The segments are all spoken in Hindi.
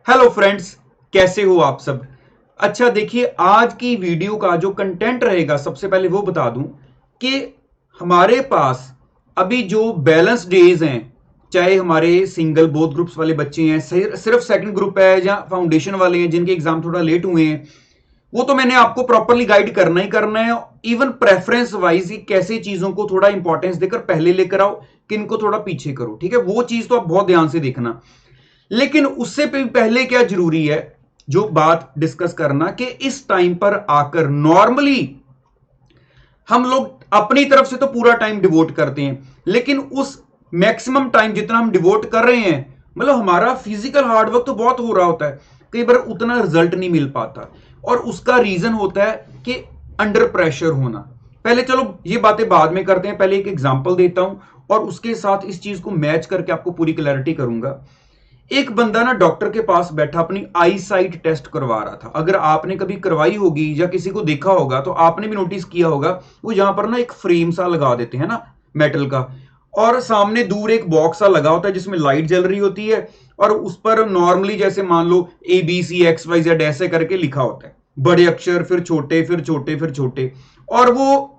हेलो फ्रेंड्स, कैसे हो आप सब। अच्छा देखिए, आज की वीडियो का जो कंटेंट रहेगा, सबसे पहले वो बता दूं कि हमारे पास अभी जो बैलेंस डेज हैं, चाहे हमारे सिंगल बोथ ग्रुप्स वाले बच्चे हैं, सिर्फ सेकंड ग्रुप है या फाउंडेशन वाले हैं जिनके एग्जाम थोड़ा लेट हुए हैं, वो तो मैंने आपको प्रॉपरली गाइड करना ही करना है। इवन प्रेफरेंस वाइज ही कैसे चीजों को थोड़ा इंपॉर्टेंस देकर पहले लेकर आओ, किन को थोड़ा पीछे करो, ठीक है। वो चीज तो आप बहुत ध्यान से देखना। लेकिन उससे पहले क्या जरूरी है, जो बात डिस्कस करना कि इस टाइम पर आकर नॉर्मली हम लोग अपनी तरफ से तो पूरा टाइम डिवोट करते हैं, लेकिन उस मैक्सिमम टाइम जितना हम डिवोट कर रहे हैं, मतलब हमारा फिजिकल हार्डवर्क तो बहुत हो रहा होता है, कई बार उतना रिजल्ट नहीं मिल पाता। और उसका रीजन होता है कि अंडर प्रेशर होना। पहले चलो ये बातें बाद में करते हैं, पहले एक एग्जांपल देता हूं और उसके साथ इस चीज को मैच करके आपको पूरी क्लैरिटी करूंगा। एक बंदा ना डॉक्टर के पास बैठा अपनी आई साइट टेस्ट करवा रहा था। अगर आपने कभी करवाई होगी या किसी को देखा होगा तो आपने भी नोटिस किया होगा, वो यहां पर ना एक फ्रेम सा लगा देते हैं ना, मेटल का, और सामने दूर एक बॉक्स सा लगा होता है जिसमें लाइट जल रही होती है, और उस पर नॉर्मली जैसे मान लो ABCXYZ ऐसे करके लिखा होता है, बड़े अक्षर फिर छोटे फिर छोटे फिर छोटे। और वो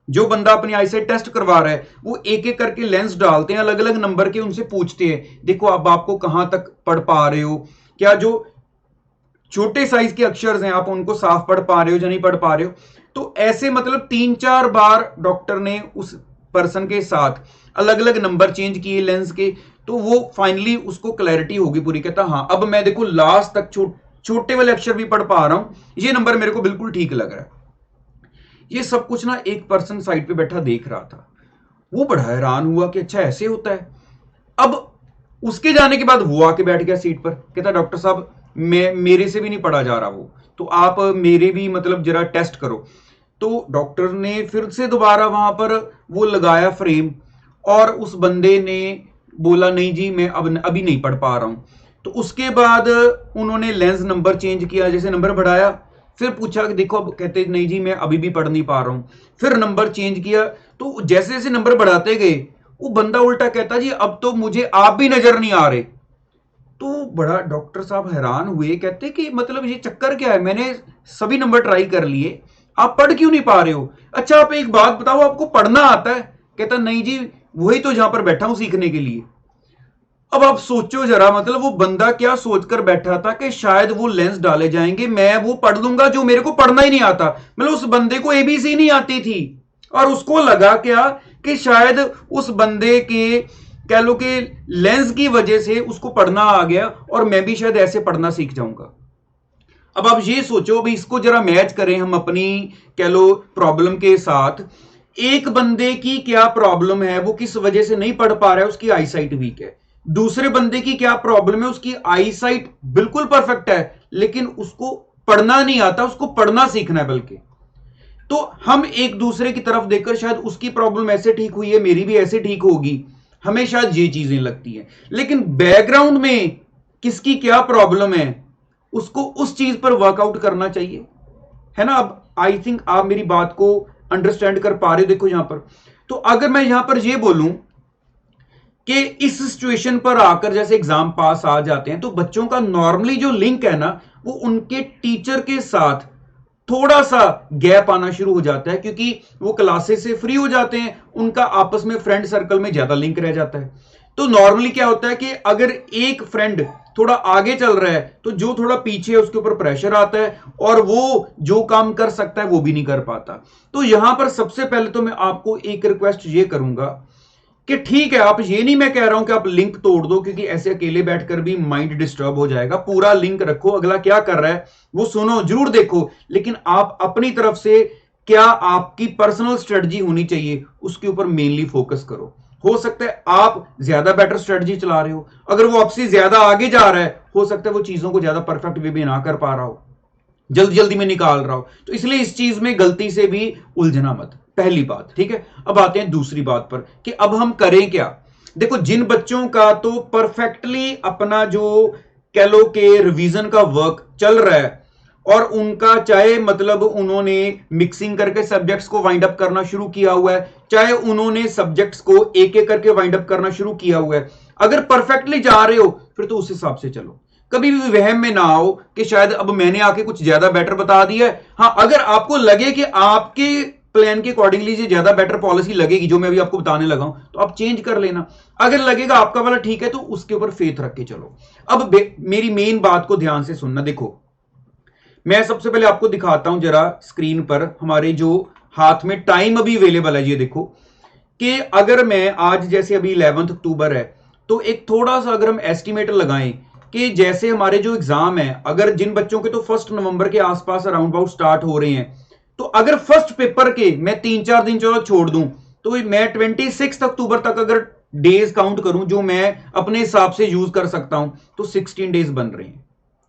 जो बंदा अपनी आईसाइट टेस्ट करवा रहा है, वो एक एक करके लेंस डालते हैं, अलग अलग नंबर के, उनसे पूछते हैं देखो अब आपको कहां तक पढ़ पा रहे हो, क्या जो छोटे साइज के अक्षर हैं आप उनको साफ पढ़ पा रहे हो या नहीं पढ़ पा रहे हो। तो ऐसे मतलब 3-4 बार डॉक्टर ने उस पर्सन के साथ अलग अलग नंबर चेंज किए लेंस के, तो वो फाइनली उसको क्लैरिटी होगी पूरी, कहता हाँ अब मैं देखो लास्ट तक छोटे वाले अक्षर भी पढ़ पा रहा हूं, ये नंबर मेरे को बिल्कुल ठीक लग रहा है। ये सब कुछ ना एक पर्सन साइड पे बैठा देख रहा था। वो बड़ा हैरान हुआ कि अच्छा ऐसे होता है। अब उसके जाने के बाद वो आके बैठ गया सीट पर, कहता डॉक्टर साहब मैं मेरे से भी नहीं पढ़ा जा रहा वो, तो आप मेरे भी मतलब जरा टेस्ट करो। तो डॉक्टर ने फिर से दोबारा वहां पर वो लगाया फ्रेम, और उस बंदे ने बोला नहीं जी मैं अब अभी नहीं पढ़ पा रहा हूं। तो उसके बाद उन्होंने लेंस नंबर चेंज किया, जैसे नंबर बढ़ाया, फिर पूछा कि देखो, अब कहते नहीं जी मैं अभी भी पढ़ नहीं पा रहा हूं। फिर नंबर चेंज किया, तो जैसे जैसे नंबर बढ़ाते गए, वो बंदा उल्टा कहता जी अब तो मुझे आप भी नजर नहीं आ रहे। तो बड़ा डॉक्टर साहब हैरान हुए, कहते कि मतलब ये चक्कर क्या है, मैंने सभी नंबर ट्राई कर लिए, आप पढ़ क्यों नहीं पा रहे हो। अच्छा आप एक बात बताओ, आपको पढ़ना आता है। कहता नहीं जी, वही तो जहां पर बैठा हूं सीखने के लिए। अब आप सोचो जरा, मतलब वो बंदा क्या सोचकर बैठा था कि शायद वो लेंस डाले जाएंगे, मैं वो पढ़ लूंगा जो मेरे को पढ़ना ही नहीं आता। मतलब उस बंदे को ABC नहीं आती थी, और उसको लगा क्या कि शायद उस बंदे के, कह लो कि लेंस की वजह से उसको पढ़ना आ गया, और मैं भी शायद ऐसे पढ़ना सीख जाऊंगा। अब आप ये सोचो, अभी इसको जरा मैच करें हम अपनी, कह लो, प्रॉब्लम के साथ। एक बंदे की क्या प्रॉब्लम है, वो किस वजह से नहीं पढ़ पा रहा है, उसकी आईसाइट वीक है। दूसरे बंदे की क्या प्रॉब्लम है, उसकी आईसाइट बिल्कुल परफेक्ट है, लेकिन उसको पढ़ना नहीं आता, उसको पढ़ना सीखना है बल्कि। तो हम एक दूसरे की तरफ देखकर शायद उसकी प्रॉब्लम ऐसे ठीक हुई है, मेरी भी ऐसे ठीक होगी, हमें शायद ये चीजें लगती हैं। लेकिन बैकग्राउंड में किसकी क्या प्रॉब्लम है, उसको उस चीज पर वर्कआउट करना चाहिए, है ना। अब आई थिंक आप मेरी बात को अंडरस्टैंड कर पा रहे हो। देखो यहां पर, तो अगर मैं यहां पर ये बोलूं कि इस सिचुएशन पर आकर जैसे एग्जाम पास आ जाते हैं, तो बच्चों का नॉर्मली जो लिंक है ना, वो उनके टीचर के साथ थोड़ा सा गैप आना शुरू हो जाता है, क्योंकि वो क्लासेस से फ्री हो जाते हैं, उनका आपस में फ्रेंड सर्कल में ज्यादा लिंक रह जाता है। तो नॉर्मली क्या होता है कि अगर एक फ्रेंड थोड़ा आगे चल रहा है, तो जो थोड़ा पीछे है उसके ऊपर प्रेशर आता है, और वो जो काम कर सकता है वो भी नहीं कर पाता। तो यहां पर सबसे पहले तो मैं आपको एक रिक्वेस्ट ये करूंगा कि ठीक है, आप ये नहीं, मैं कह रहा हूं कि आप लिंक तोड़ दो, क्योंकि ऐसे अकेले बैठकर भी माइंड डिस्टर्ब हो जाएगा। पूरा लिंक रखो, अगला क्या कर रहा है वो सुनो, जरूर देखो, लेकिन आप अपनी तरफ से क्या आपकी पर्सनल स्ट्रेटजी होनी चाहिए उसके ऊपर मेनली फोकस करो। हो सकता है आप ज्यादा बेटर स्ट्रेटजी चला रहे हो, अगर वो आपसे ज्यादा आगे जा रहा है, हो सकता है वो चीजों को ज्यादा परफेक्ट वे में ना कर पा रहा हो, जल्दी जल्दी में निकाल रहा हो। तो इसलिए इस चीज में गलती से भी उलझना मत, पहली बात, ठीक है। अब आते हैं दूसरी बात पर कि अब हम करें क्या। देखो, जिन बच्चों का तो परफेक्टली अपना जो, कह लो कि रिवीजन का वर्क चल रहा है, और उनका चाहे मतलब उन्होंने मिक्सिंग करके सब्जेक्ट्स को वाइंड अप करना शुरू किया हुआ है, चाहे उन्होंने सब्जेक्ट्स को एक एक करके वाइंड अप करना शुरू किया हुआ है, अगर परफेक्टली जा रहे हो फिर तो उस हिसाब से चलो। कभी भी वहम में ना आओ कि शायद अब मैंने आके कुछ ज्यादा बेटर बता दिया है। हाँ, अगर आपको लगे कि आपके प्लान के अकॉर्डिंगली ये ज्यादा बेटर पॉलिसी लगेगी जो मैं अभी आपको बताने लगा हूं, तो आप चेंज कर लेना। अगर लगेगा आपका वाला ठीक है तो उसके ऊपर फेथ रख के चलो। अब मेरी मेन बात को ध्यान से सुनना। देखो, मैं सबसे पहले आपको दिखाता हूं जरा स्क्रीन पर हमारे जो हाथ में टाइम अभी अवेलेबल है। ये देखो कि अगर मैं आज, जैसे अभी 11 अक्टूबर है, तो एक थोड़ा सा अगर हम एस्टिमेट लगाएं कि जैसे हमारे जो एग्जाम है, अगर जिन बच्चों के तो 1 नवंबर के आसपास अराउंड अबाउट स्टार्ट हो रहे हैं, तो अगर फर्स्ट पेपर के मैं 3-4 दिन चलो छोड़ दूं, तो मैं 26 अक्टूबर तक अगर डेज काउंट करूं जो मैं अपने हिसाब से यूज कर सकता हूं, तो 16 डेज बन रहे हैं,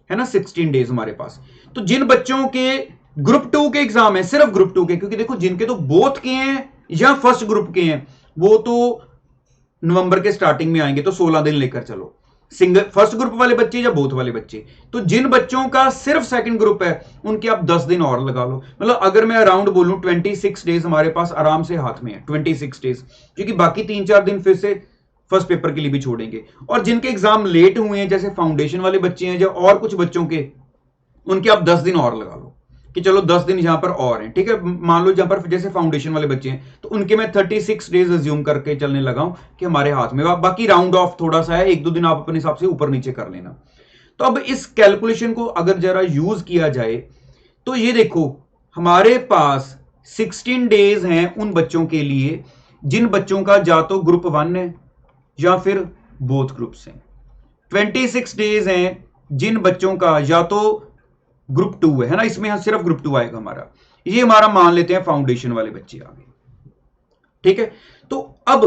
है ना, 16 डेज हमारे पास। तो जिन बच्चों के ग्रुप 2 के एग्जाम है, सिर्फ ग्रुप 2 के, क्योंकि देखो जिनके तो बोथ के हैं या फर्स्ट ग्रुप के हैं, वो तो नवंबर के स्टार्टिंग में आएंगे, तो 16 दिन लेकर चलो, सिंगल फर्स्ट ग्रुप वाले बच्चे या बोथ वाले बच्चे। तो जिन बच्चों का सिर्फ सेकंड ग्रुप है, उनके आप 10 दिन और लगा लो। मतलब अगर मैं अराउंड बोलूं 26 डेज हमारे पास आराम से हाथ में है, 26 डेज, क्योंकि बाकी 3-4 दिन फिर से फर्स्ट पेपर के लिए भी छोड़ेंगे। और जिनके एग्जाम लेट हुए हैं, जैसे फाउंडेशन वाले बच्चे हैं या और कुछ बच्चों के, उनके आप 10 दिन और लगा लो कि चलो 10 दिन यहां पर और हैं, ठीक है। मान लो जहां पर जैसे फाउंडेशन वाले बच्चे हैं, तो उनके मैं 36 डेज अज्यूम करके चलने लगा हूं कि हमारे हाथ में, बाकी राउंड ऑफ थोड़ा सा है, 1-2 दिन आप अपने हिसाब से ऊपर नीचे कर लेना। तो अब इस कैलकुलेशन को अगर जरा यूज किया जाए, तो ये देखो हमारे पास 16 डेज हैं उन बच्चों के लिए जिन बच्चों का या तो ग्रुप 1 है या फिर बोथ ग्रुप्स हैं। 26 डेज हैं जिन बच्चों का या तो ग्रुप 2 है ना, इसमें सिर्फ ग्रुप 2 आएगा हमारा। ये हमारा मान लेते हैं फाउंडेशन वाले बच्चे आ गए, ठीक है। तो अब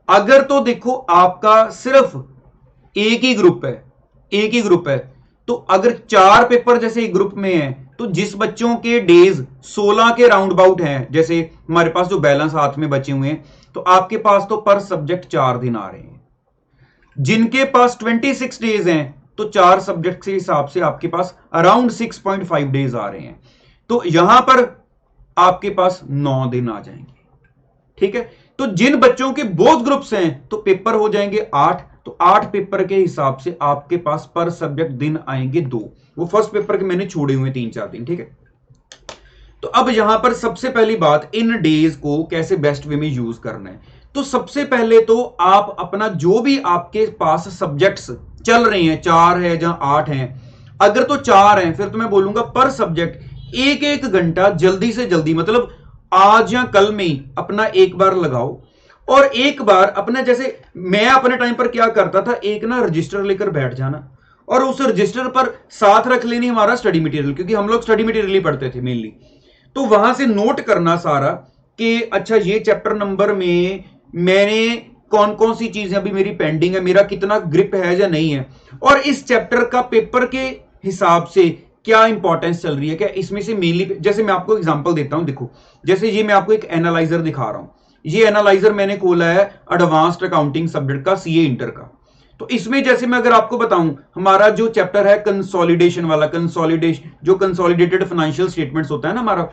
अगर तो देखो आपका सिर्फ एक ही ग्रुप है, एक ही ग्रुप है, तो अगर 4 पेपर जैसे एक ग्रुप में है, तो जिस बच्चों के डेज 16 के राउंड अबाउट हैं, जैसे हमारे पास जो बैलेंस हाथ में बचे हुए हैं, तो आपके पास तो पर सब्जेक्ट 4 दिन आ रहे हैं। जिनके पास 26 डेज हैं, तो 4 सब्जेक्ट के हिसाब से आपके पास अराउंड 6.5 डेज आ रहे हैं। तो यहां पर आपके पास 9 दिन आ जाएंगे, ठीक है। तो जिन बच्चों के बोथ ग्रुप्स हैं, तो पेपर हो जाएंगे 8, तो 8 पेपर के हिसाब से आपके पास पर सब्जेक्ट दिन आएंगे 2। वो फर्स्ट पेपर के मैंने छोड़े हुए 3-4 दिन, ठीक है। तो अब यहां पर सबसे पहली बात, इन डेज को कैसे बेस्ट वे में यूज करना है। तो सबसे पहले तो आप अपना जो भी आपके पास सब्जेक्ट्स चल रहे हैं, 4 है या 8 हैं, अगर तो 4 हैं, फिर तो मैं बोलूंगा पर सब्जेक्ट 1-1 घंटा जल्दी से जल्दी, मतलब आज या कल में ही अपना एक बार लगाओ। और एक बार अपना, जैसे मैं अपने टाइम पर क्या करता था, एक ना रजिस्टर लेकर बैठ जाना और उस रजिस्टर पर साथ रख लेनी हमारा स्टडी मटेरियल, क्योंकि हम लोग स्टडी मटेरियल ही पढ़ते थे मेनली। तो वहां से नोट करना सारा कि अच्छा ये चैप्टर नंबर में मैंने कौन कौन सी चीजें अभी मेरी पेंडिंग है, मेरा कितना ग्रिप है या नहीं है, और इस चैप्टर का पेपर के हिसाब से क्या इंपॉर्टेंस चल रही है, क्या इसमें से मेनली, जैसे मैं आपको एग्जांपल देता हूं। देखो जैसे ये मैं आपको एक एनालाइजर दिखा रहा हूं, ये एनालाइजर मैंने खोला है एडवांस्ड अकाउंटिंग सब्जेक्ट का, सीए इंटर का। तो इसमें जैसे मैं अगर आपको बताऊं, हमारा जो चैप्टर है कंसोलिडेशन वाला, कंसोलिडेशन जो कंसोलिडेटेड फाइनेंशियल स्टेटमेंट्स होता है ना हमारा,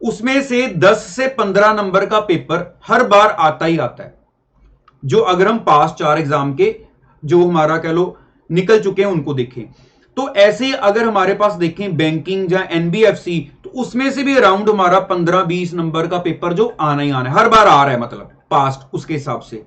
उसमें से 10 से 15 नंबर का पेपर हर बार आता ही आता है। जो अगर हम पास 4 एग्जाम के जो हमारा कह लो निकल चुके हैं उनको देखें, तो ऐसे अगर हमारे पास देखें बैंकिंग या एनबीएफसी, तो उसमें से भी अराउंड हमारा 15-20 नंबर का पेपर जो आना ही आना है, हर बार आ रहा है, मतलब पास्ट उसके हिसाब से।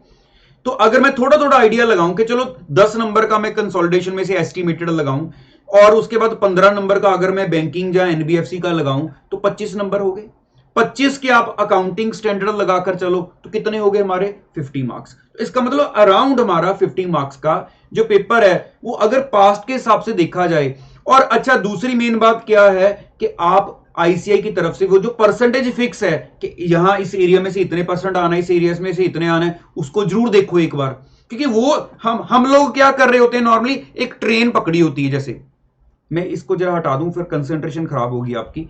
तो अगर मैं थोड़ा थोड़ा आइडिया लगाऊं कि चलो 10 नंबर का मैं कंसोलिडेशन में से एस्टिमेटेड लगाऊं, और उसके बाद 15 नंबर का अगर मैं बैंकिंग या एनबीएफसी का लगाऊं, तो 25 नंबर हो गए। 25 के आप अकाउंटिंग स्टैंडर्ड लगाकर चलो, तो कितने हो गए हमारे 50 मार्क्स। तो इसका मतलब अराउंड हमारा 50 मार्क्स का जो पेपर है, वो अगर पास्ट के हिसाब से देखा जाए। और अच्छा, दूसरी मेन बात क्या है कि आप आईसीआई की तरफ से वो जो परसेंटेज फिक्स है कि यहां इस एरिया में से इतने परसेंट आना है, इस एरिया में से इतने आना है, उसको जरूर देखो एक बार। क्योंकि वो हम लोग क्या कर रहे होते हैं, नॉर्मली एक ट्रेन पकड़ी होती है। जैसे मैं इसको जरा हटा दूं, फिर कंसंट्रेशन खराब होगी आपकी।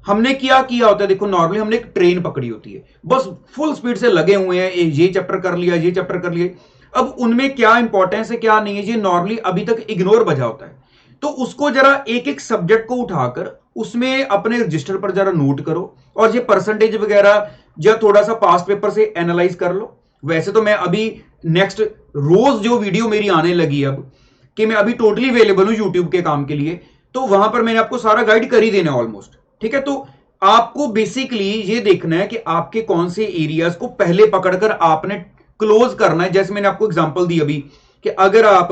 हमने क्या किया होता है, देखो नॉर्मली हमने एक ट्रेन पकड़ी होती है, बस फुल स्पीड से लगे हुए हैं, ये चैप्टर कर लिया, ये चैप्टर कर लिया। अब उनमें क्या इंपॉर्टेंस है क्या नहीं है, ये नॉर्मली अभी तक इग्नोर बजा होता है। तो उसको जरा एक एक सब्जेक्ट को उठाकर उसमें अपने रजिस्टर पर जरा नोट करो, और ये परसेंटेज वगैरह या थोड़ा सा पास्ट पेपर से एनालाइज कर लो। वैसे तो मैं अभी नेक्स्ट रोज जो वीडियो मेरी आने लगी अब, कि मैं अभी टोटली अवेलेबल हूं यूट्यूब के काम के लिए, तो वहां पर मैंने आपको सारा गाइड कर ही देना है ऑलमोस्ट। ठीक है, तो आपको बेसिकली ये देखना है कि आपके कौन से एरियाज को पहले पकड़कर आपने क्लोज करना है। जैसे मैंने आपको एग्जांपल दी अभी कि अगर आप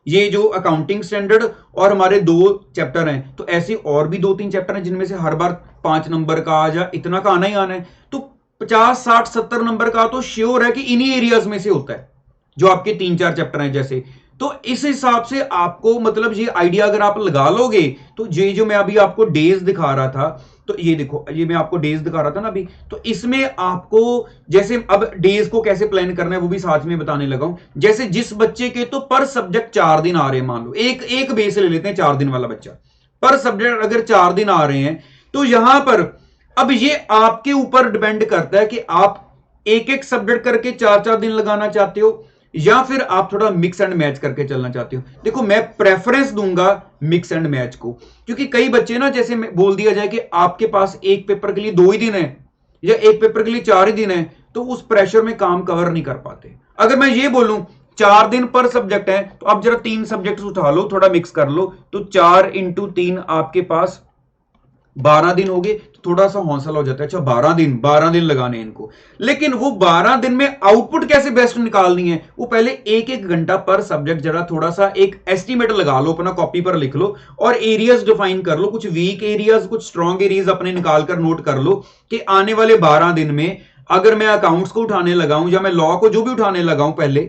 ये जो अकाउंटिंग स्टैंडर्ड और हमारे 2 चैप्टर हैं, तो ऐसे और भी 2-3 चैप्टर हैं जिनमें से हर बार 5 नंबर का या इतना का आना ही आना है, तो 50, 60, 70 नंबर का तो श्योर है कि इन्हीं एरियाज में से होता है जो आपके 3-4 चैप्टर हैं जैसे। तो इस हिसाब से आपको मतलब ये आइडिया अगर आप लगा लोगे, तो ये जो मैं अभी आपको डेज दिखा रहा था, तो ये देखो, ये मैं आपको डेज दिखा रहा था ना अभी, तो इसमें आपको जैसे अब डेज को कैसे प्लान करना है वो भी साथ में बताने लगा हूं। जैसे जिस बच्चे के तो पर सब्जेक्ट 4 दिन आ रहे हैं, मान लो एक बेस ले लेते हैं 4 दिन वाला बच्चा, पर सब्जेक्ट अगर 4 दिन आ रहे हैं, तो यहां पर अब ये आपके ऊपर डिपेंड करता है कि आप एक एक सब्जेक्ट करके 4-4 दिन लगाना चाहते हो या फिर आप थोड़ा मिक्स एंड मैच करके चलना चाहते हो। देखो मैं प्रेफरेंस दूंगा मिक्स एंड मैच को, क्योंकि कई बच्चे ना, जैसे बोल दिया जाए कि आपके पास एक पेपर के लिए 2 ही दिन है या एक पेपर के लिए 4 ही दिन है, तो उस प्रेशर में काम कवर नहीं कर पाते। अगर मैं ये बोलूं 4 दिन पर सब्जेक्ट है, तो आप जरा 3 सब्जेक्ट उठा लो, थोड़ा मिक्स कर लो, तो 4 × 3 आपके पास 12 दिन हो गए, तो थोड़ा सा हौसला हो जाता है। अच्छा 12 दिन लगाने इनको, लेकिन वो 12 दिन में आउटपुट कैसे बेस्ट निकालनी है, वो पहले 1-1 घंटा पर सब्जेक्ट जरा थोड़ा सा एक एस्टिमेट लगा लो, अपना कॉपी पर लिख लो और एरियाज डिफाइन कर लो, कुछ वीक एरियाज कुछ स्ट्रॉन्ग एरियाज अपने निकाल कर नोट कर लो कि आने वाले 12 दिन में अगर मैं अकाउंट्स को उठाने लगाऊं या मैं लॉ को जो भी उठाने लगाऊं पहले,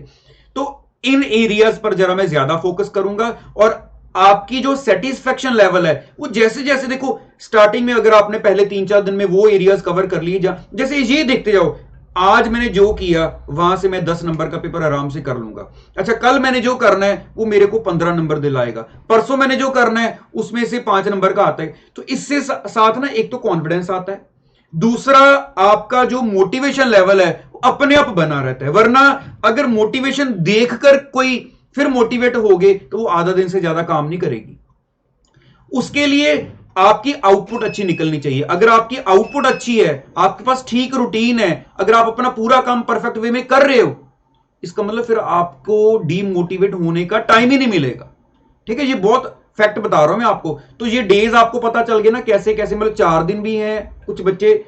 तो इन एरियाज पर जरा मैं ज्यादा फोकस करूंगा। और आपकी जो सेटिस्फेक्शन लेवल है वो जैसे जैसे देखो, स्टार्टिंग में अगर आपने पहले 3-4 दिन में वो एरियाज कवर कर लिए, जैसे ये देखते जाओ, आज मैंने जो किया वहां से मैं 10 नंबर का पेपर आराम से कर लूंगा। अच्छा कल मैंने जो करना है वो मेरे को 15 नंबर दिलाएगा, परसों मैंने जो करना है उसमें से 5 नंबर का आता है। तो इससे साथ ना एक तो कॉन्फिडेंस आता है, दूसरा आपका जो मोटिवेशन लेवल है अपने आप बना रहता है। वरना अगर मोटिवेशन देखकर कोई फिर मोटिवेट हो गए तो वो आधा दिन से ज्यादा काम नहीं करेगी। उसके लिए आपकी आउटपुट अच्छी निकलनी चाहिए। अगर आपकी आउटपुट अच्छी है, आपके पास ठीक रूटीन है, अगर आप अपना पूरा काम परफेक्ट वे में कर रहे हो, इसका मतलब फिर आपको डीमोटिवेट होने का टाइम ही नहीं मिलेगा। ठीक है, ये बहुत फैक्ट बता रहा हूं मैं आपको। तो ये डेज आपको पता चल गया ना कैसे कैसे, मतलब 4 दिन भी हैं, कुछ बच्चे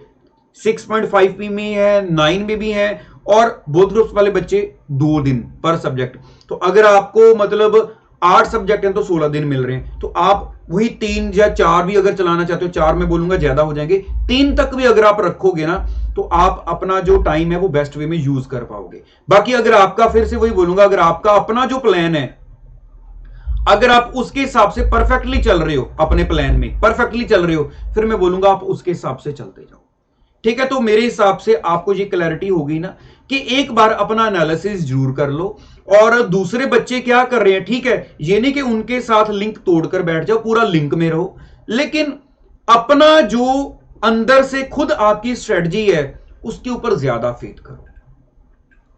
6.5 में है, 9 में भी हैं, और बोथ ग्रुप्स वाले बच्चे 2 दिन पर सब्जेक्ट। तो अगर आपको मतलब 8 सब्जेक्ट हैं तो 16 दिन मिल रहे हैं, तो आप वही 3 या 4 भी अगर चलाना चाहते हो, 4 में बोलूंगा ज्यादा हो जाएंगे, 3 तक भी अगर आप रखोगे ना, तो आप अपना जो टाइम है वो बेस्ट वे में यूज कर पाओगे। बाकी अगर आपका, फिर से वही बोलूंगा, अगर आपका अपना जो प्लान है, अगर आप उसके हिसाब से परफेक्टली चल रहे हो, अपने प्लान में परफेक्टली चल रहे हो, फिर मैं बोलूंगा आप उसके हिसाब से चलते जाओ। ठीक है, तो मेरे हिसाब से आपको ये क्लैरिटी होगी ना कि एक बार अपना एनालिसिस जरूर कर लो, और दूसरे बच्चे क्या कर रहे हैं, ठीक है, ये नहीं कि उनके साथ लिंक तोड़कर बैठ जाओ, पूरा लिंक में रहो, लेकिन अपना जो अंदर से खुद आपकी स्ट्रेटजी है उसके ऊपर ज्यादा फेथ करो।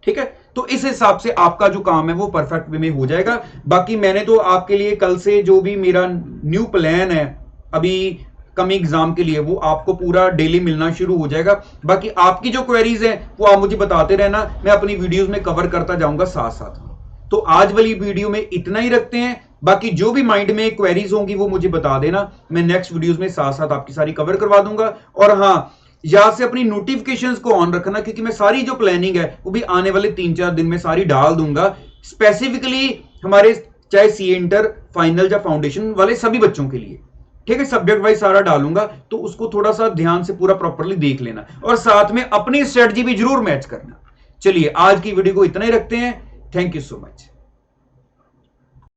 ठीक है, तो इस हिसाब से आपका जो काम है वो परफेक्ट वे में हो जाएगा। बाकी मैंने तो आपके लिए कल से जो भी मेरा न्यू प्लान है अभी कमिंग एग्जाम के लिए, वो आपको पूरा डेली मिलना शुरू हो जाएगा। बाकी आपकी जो क्वेरीज है वो आप मुझे बताते रहना, मैं अपनी वीडियोस में कवर करता जाऊंगा साथ साथ। तो आज वाली वीडियो में इतना ही रखते हैं, बाकी जो भी माइंड में क्वेरीज होंगी वो मुझे बता देना, मैं नेक्स्ट वीडियोस में साथ साथ आपकी सारी कवर करवा दूंगा। और हाँ, यहां से अपनी नोटिफिकेशंस को ऑन रखना, क्योंकि मैं सारी जो प्लानिंग है वो भी आने वाले 3-4 दिन में सारी डाल दूंगा, स्पेसिफिकली हमारे चाहे सीए इंटर, फाइनल या फाउंडेशन वाले सभी बच्चों के लिए। ठीक है, सब्जेक्ट वाइज सारा डालूंगा, तो उसको थोड़ा सा ध्यान से पूरा प्रॉपरली देख लेना, और साथ में अपनी स्ट्रेटजी भी जरूर मैच करना। चलिए आज की वीडियो को इतना ही रखते हैं, थैंक यू सो मच।